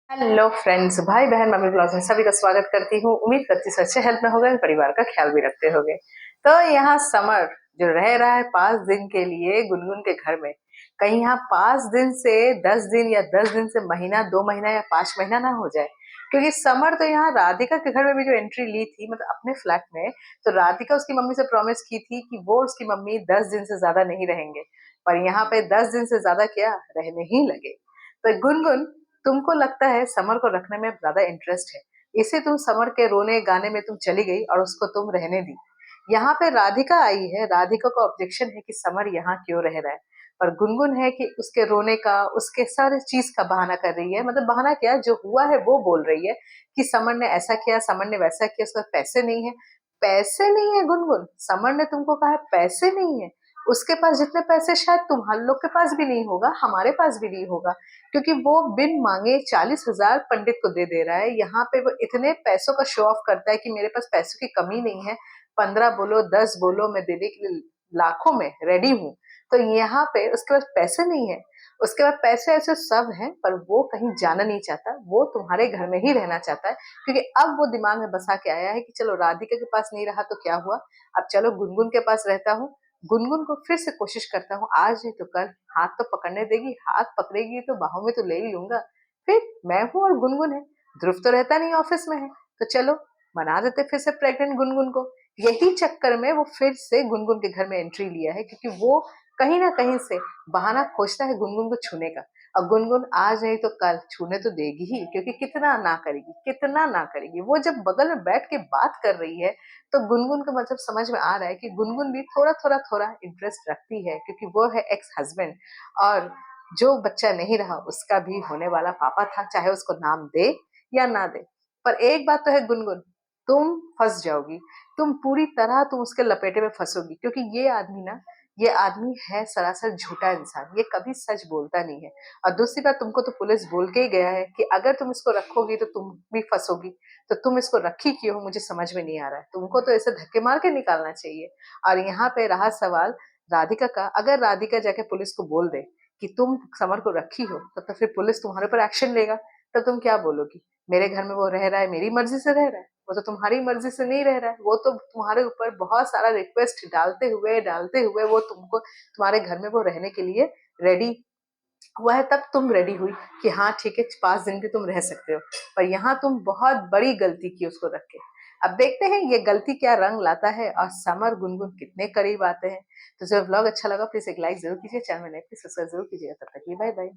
Hello friends, भाई बहन mummy blog में सभी का स्वागत करती हूँ। उम्मीद करती हूँ अच्छे हेल्थ में होगा, परिवार का ख्याल भी रखते होगे। तो यहाँ समर जो रह रहा है 5 दिन के लिए गुनगुन के घर में, कहीं यहाँ 5 दिन से 10 दिन या 10 दिन से महीना, 2 महीना या 5 महीना ना हो जाए। क्योंकि समर तो यहाँ राधिका के घर में भी जो एंट्री ली थी, मतलब अपने फ्लैट में, तो राधिका उसकी मम्मी से प्रॉमिस की थी कि वो उसकी मम्मी 10 दिन से ज्यादा नहीं रहेंगे। पर यहाँ पे 10 दिन से ज्यादा क्या रहने ही लगे। तो गुनगुन, तुमको लगता है समर को रखने में ज्यादा इंटरेस्ट है, इसे तुम समर के रोने गाने में तुम चली गई और उसको तुम रहने दी। यहाँ पे राधिका आई है, राधिका को ऑब्जेक्शन है कि समर यहाँ क्यों रह रहा है। पर गुनगुन है कि उसके रोने का, उसके सारे चीज का बहाना कर रही है। मतलब बहाना क्या, जो हुआ है वो बोल रही है कि समर ने ऐसा किया, समर ने वैसा किया, उसके पास पैसे नहीं है। पैसे नहीं है गुनगुन, समर ने तुमको कहा है पैसे नहीं है। उसके पास जितने पैसे शायद तुम्हारे लोग के पास भी नहीं होगा, हमारे पास भी नहीं होगा। क्योंकि वो बिन मांगे 40,000 पंडित को दे दे रहा है। यहाँ पे वो इतने पैसों का शो ऑफ करता है कि मेरे पास पैसों की कमी नहीं है। 15 बोलो 10 बोलो, मैं देने के लिए लाखों में रेडी हूँ। तो यहाँ पे उसके पास पैसे नहीं है। उसके पास पैसे ऐसे सब हैं, पर वो कहीं जाना नहीं चाहता, वो तुम्हारे घर में ही रहना चाहता है। क्योंकि अब वो दिमाग में बसा के आया है कि चलो राधिका के पास नहीं रहा तो क्या हुआ, अब चलो गुनगुन के पास रहता हूँ। गुनगुन को फिर से कोशिश करता हूँ, आज नहीं तो कल हाथ तो पकड़ने देगी, हाथ पकड़ेगी तो बाहों में तो ले ही लूंगा। फिर मैं हूं और गुनगुन है। ध्रुव तो रहता नहीं, ऑफिस में है। तो चलो बना देते फिर से प्रेग्नेंट गुनगुन को। यही चक्कर में वो फिर से गुनगुन के घर में एंट्री लिया है, क्योंकि वो कहीं ना कहीं से बहाना खोजता है गुनगुन को छूने का। अब गुनगुन आज नहीं तो कल छूने तो देगी ही, क्योंकि कितना ना करेगी, कितना ना करेगी। वो जब बगल में बैठ के बात कर रही है, तो गुनगुन का मतलब समझ में आ रहा है कि गुनगुन भी थोड़ा थोड़ा थोड़ा इंटरेस्ट रखती है, क्योंकि वो है एक्स हस्बैंड। और जो बच्चा नहीं रहा उसका भी होने वाला पापा था, चाहे उसको नाम दे या ना दे। पर एक बात तो है गुनगुन, तुम फंस जाओगी। तुम पूरी तरह तुम उसके लपेटे में फंसोगी, क्योंकि ये आदमी है सरासर झूठा इंसान, ये कभी सच बोलता नहीं है। और दूसरी बात, तुमको तो पुलिस बोल के ही गया है कि अगर तुम इसको रखोगी तो तुम भी फंसोगी। तो तुम इसको रखी क्यों हो, मुझे समझ में नहीं आ रहा है। तुमको तो ऐसे धक्के मार के निकालना चाहिए। और यहाँ पे रहा सवाल राधिका का, अगर राधिका जाके पुलिस को बोल दे कि तुम समर को रखी हो, तो फिर पुलिस तुम्हारे ऊपर एक्शन लेगा। तब तुम क्या बोलोगी, मेरे घर में वो रह रहा है, मेरी मर्जी से रह रहा है, वो तो तुम्हारी मर्जी से नहीं रह रहा है। वो तो तुम्हारे ऊपर बहुत सारा रिक्वेस्ट डालते हुए वो तुमको, तुम्हारे घर में वो रहने के लिए रेडी हुआ है, तब तुम रेडी हुई कि हाँ ठीक है 5 दिन भी तुम रह सकते हो। पर यहाँ तुम बहुत बड़ी गलती की उसको रख के। अब देखते हैं ये गलती क्या रंग लाता है और समर गुनगुन कितने करीब आते हैं। तो जो व्लॉग अच्छा लगा प्लीज एक लाइक जरूर कीजिए, चैनल में नए प्लीज सब्सक्राइब जरूर कीजिएगा। तब तक बाय बाय।